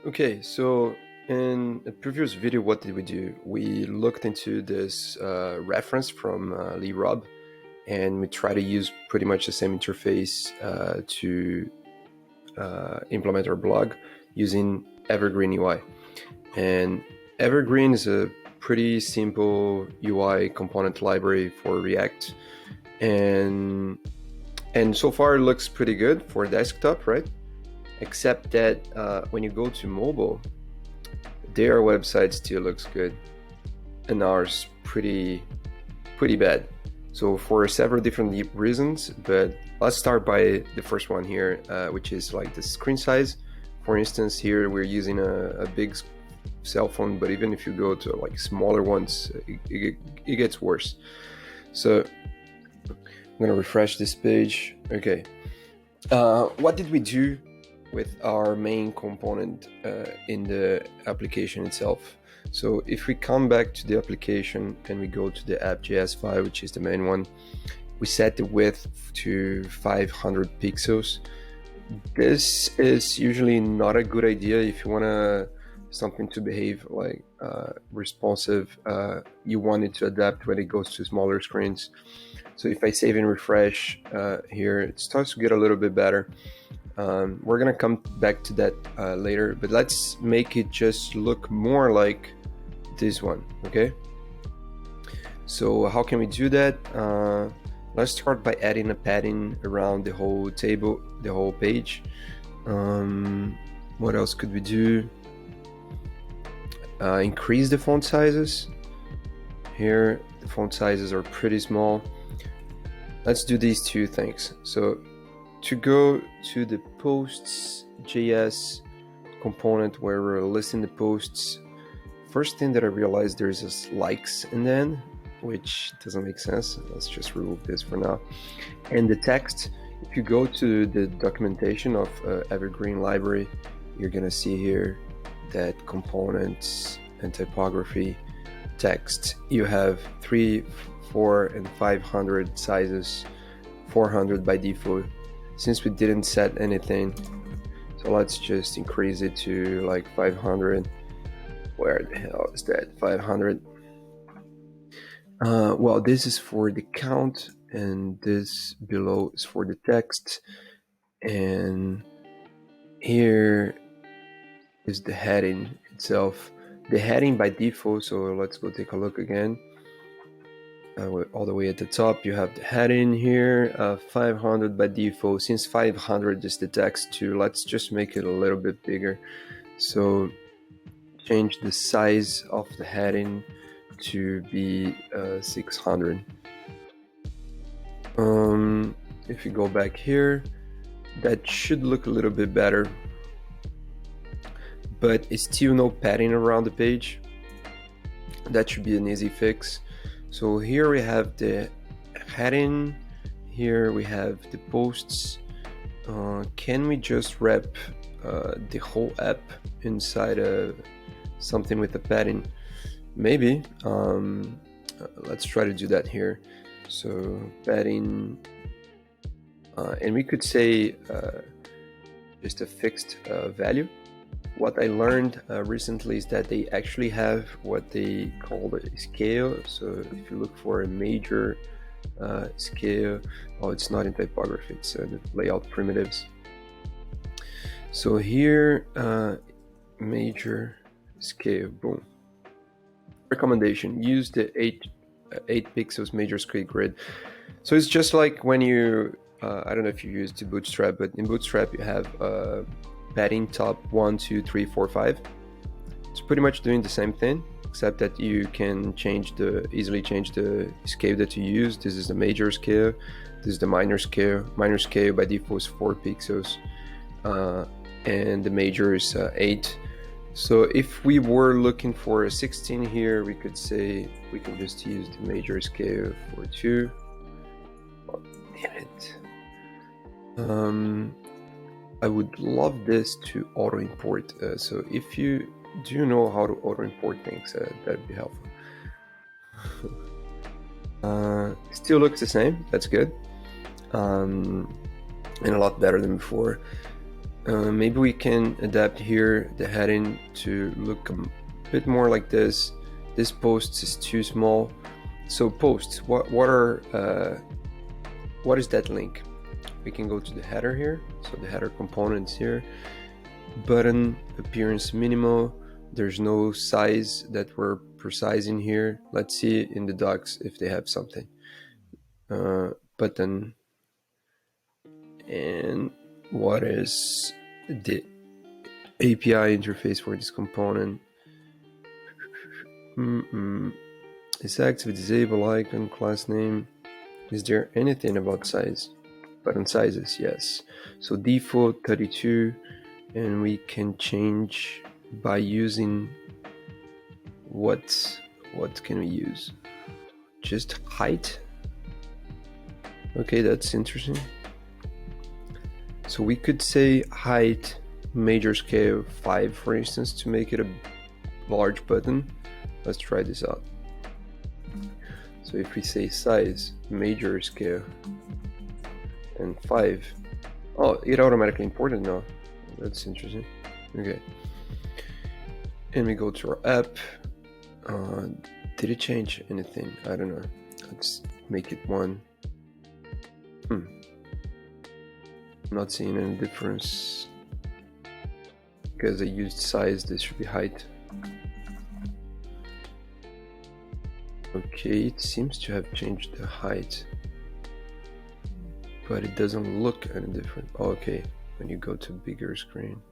Okay, so in the previous video, what did we do? We looked into this reference from Lee Robb, and we try to use pretty much the same interface to implement our blog using Evergreen UI. And Evergreen is a pretty simple UI component library for React, and so far it looks pretty good for desktop, right? Except that when you go to mobile, their website still looks good, and ours pretty bad. So for several different reasons, but let's start by the first one here, which is like the screen size. For instance, here we're using a big cell phone, but even if you go to like smaller ones, it gets worse. So I'm gonna refresh this page. Okay, what did we do with our main component in the application itself? So if we come back to the application and we go to the app.js file, which is the main one, we set the width to 500 pixels. This is usually not a good idea if you want something to behave like responsive. You want it to adapt when it goes to smaller screens. So if I save and refresh here, it starts to get a little bit better. We're gonna come back to that later, but let's make it just look more like this one, okay? So how can we do that? Let's start by adding a padding around the whole table, the whole page. What else could we do? Increase the font sizes. Here, the font sizes are pretty small. Let's do these two things. So to go to the posts.js component where we're listing the posts, first thing that I realized there's this likes and then, which doesn't make sense. Let's just remove this for now. And the text, if you go to the documentation of Evergreen library, you're gonna see here that components and typography text, you have 3, 4, and 500 sizes, 400 by default. Since we didn't set anything, so let's just increase it to like 500. Where the hell is that? 500. Well, this is for the count, and this below is for the text, and here is the heading itself. The heading by default, so let's go take a look again. All the way at the top, you have the heading here, 500 by default. Since 500 is the text too, let's just make it a little bit bigger. So change the size of the heading to be 600. If you go back here, that should look a little bit better, but it's still no padding around the page. That should be an easy fix. So here we have the heading, here we have the posts. Can we just wrap the whole app inside of something with a padding? Maybe. Let's try to do that here. So padding, and we could say just a fixed value. What I learned recently is that they actually have what they call a scale. So if you look for a major scale, oh, it's not in typography, it's the layout primitives. So here, major scale, boom. Recommendation, use the 8 pixels major scale grid. So it's just like when you, I don't know if you use the Bootstrap, but in Bootstrap you have padding top 1, 2, 3, 4, 5. It's pretty much doing the same thing, except that you can easily change the scale that you use. This is the major scale, this is the minor scale. Minor scale by default is 4 pixels, and the major is 8. So if we were looking for a 16 here, we could say we can just use the major scale for 2. Oh, damn it. I would love this to auto import. So if you do know how to auto import things, that'd be helpful. Still looks the same. That's good, and a lot better than before. Maybe we can adapt here the heading to look a bit more like this. This post is too small. So posts, what is that link? We can go to the header here. So the header components here. Button appearance minimal. There's no size that we're precising here. Let's see in the docs if they have something. Button. And what is the API interface for this component? Is active, disable icon, class name. Is there anything about size? Button sizes, yes. So default 32, and we can change by using what can we use? Just height. Okay, that's interesting. So we could say height major scale 5, for instance, to make it a large button. Let's try this out. So if we say size major scale and 5, oh, it automatically imported now. That's interesting. Okay, and we go to our app. Did it change anything? I don't know. Let's make it 1. Not seeing any difference because I used size. This should be height. Okay, it seems to have changed the height, but it doesn't look any different. Oh, okay, when you go to bigger screen.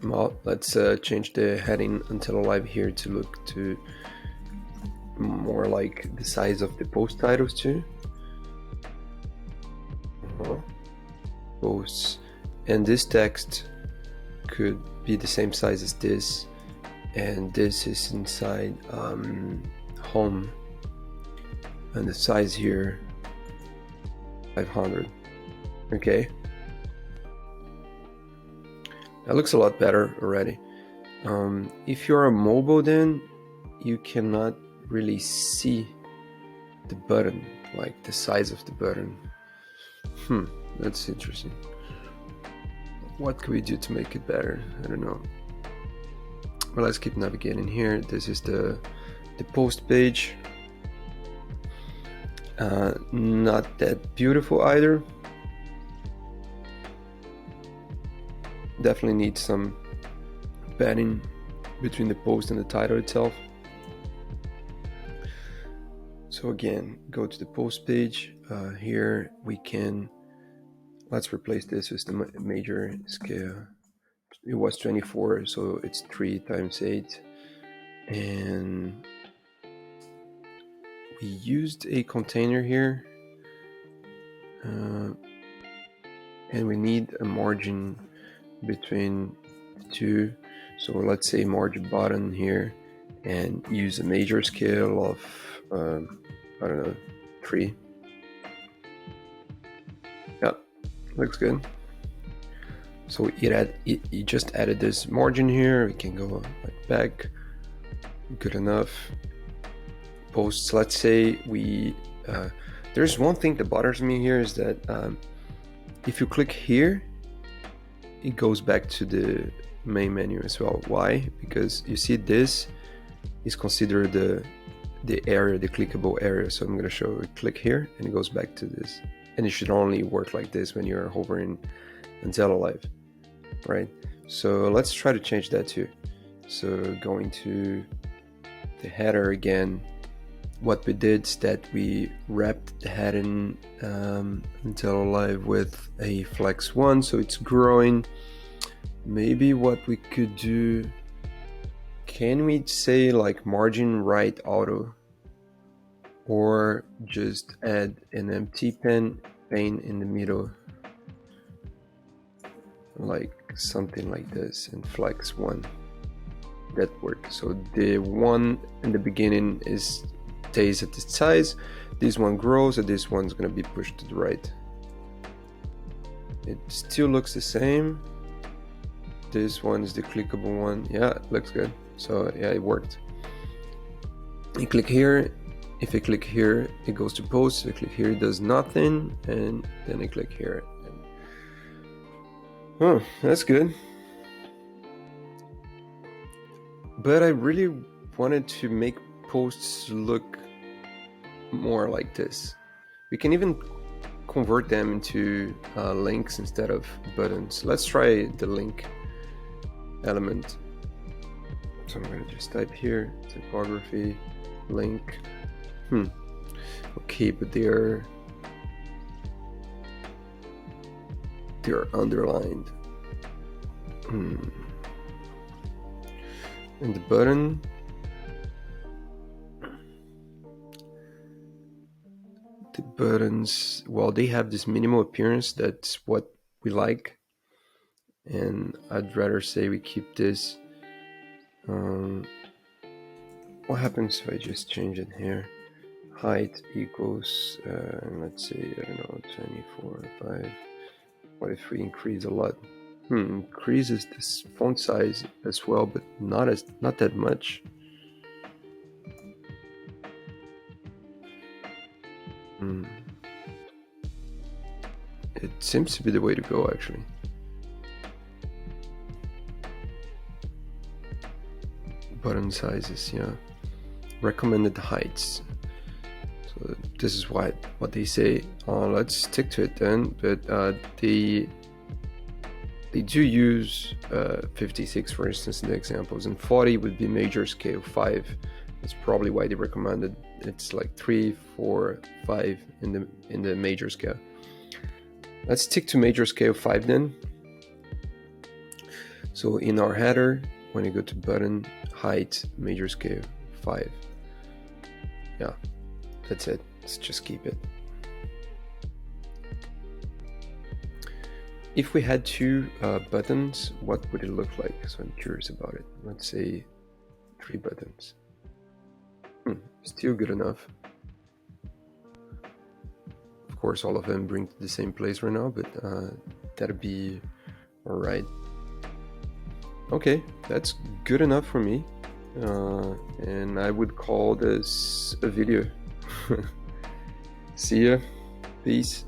Well, let's change the heading until alive here to look to more like the size of the post titles too. Posts, and this text could be the same size as this, and this is inside home, and the size here 500. Okay, that looks a lot better already. If you're a mobile, then you cannot really see the button, like the size of the button. That's interesting. What can we do to make it better? I don't know. Well, let's keep navigating here. This is the post page. Not that beautiful either. Definitely needs some padding between the post and the title itself. So again, go to the post page. Here we can, let's replace this with the major scale. It was 24, so it's 3 times 8. And we used a container here. And we need a margin between 2. So let's say margin button here and use a major scale of, I don't know, 3. Yeah, looks good. So it just added this margin here. We can go like back. Good enough. Posts, let's say we, there's one thing that bothers me here is that if you click here, it goes back to the main menu as well. Why? Because you see this is considered the area, the clickable area. So I'm going to show you, click here and it goes back to this. And it should only work like this when you're hovering until alive, right? So let's try to change that too. So going to the header again, what we did is that we wrapped the heading until alive with a flex 1, so it's growing. Maybe what we could do, can we say like margin right auto, or just add an empty pane in the middle, like something like this, and flex 1. That works. So the one in the beginning stays at this size, this one grows, and this one's going to be pushed to the right. It still looks the same. This one is the clickable one. Yeah, it looks good. So yeah, it worked. I click here. If I click here, it goes to post. If I click here, it does nothing, and then I click here. Oh, that's good. But I really wanted to make posts look more like this. We can even convert them into links instead of buttons. Let's try the link element. So I'm going to just type here, typography, link. Okay, but they're underlined. And the button, the buttons, well, they have this minimal appearance. That's what we like, and I'd rather say we keep this. What happens if I just change it here? Height equals, let's say, I don't know, 24, 5. What if we increase a lot? Increases this font size as well, but not that much. It seems to be the way to go, actually. Button sizes, yeah. Recommended heights. So this is what they say. Let's stick to it then. But they do use 56, for instance, in the examples, and 40 would be major scale 5. That's probably why they recommended it's like 3, 4, 5 in the major scale. Let's stick to major scale 5 then. So in our header, when you go to button, height, major scale 5. Yeah, that's it. Let's just keep it. If we had 2 buttons, what would it look like? So I'm curious about it. Let's say 3 buttons. Still good enough. Of course, all of them bring to the same place right now, but that'd be all right. Okay, that's good enough for me. And I would call this a video. See ya. Peace.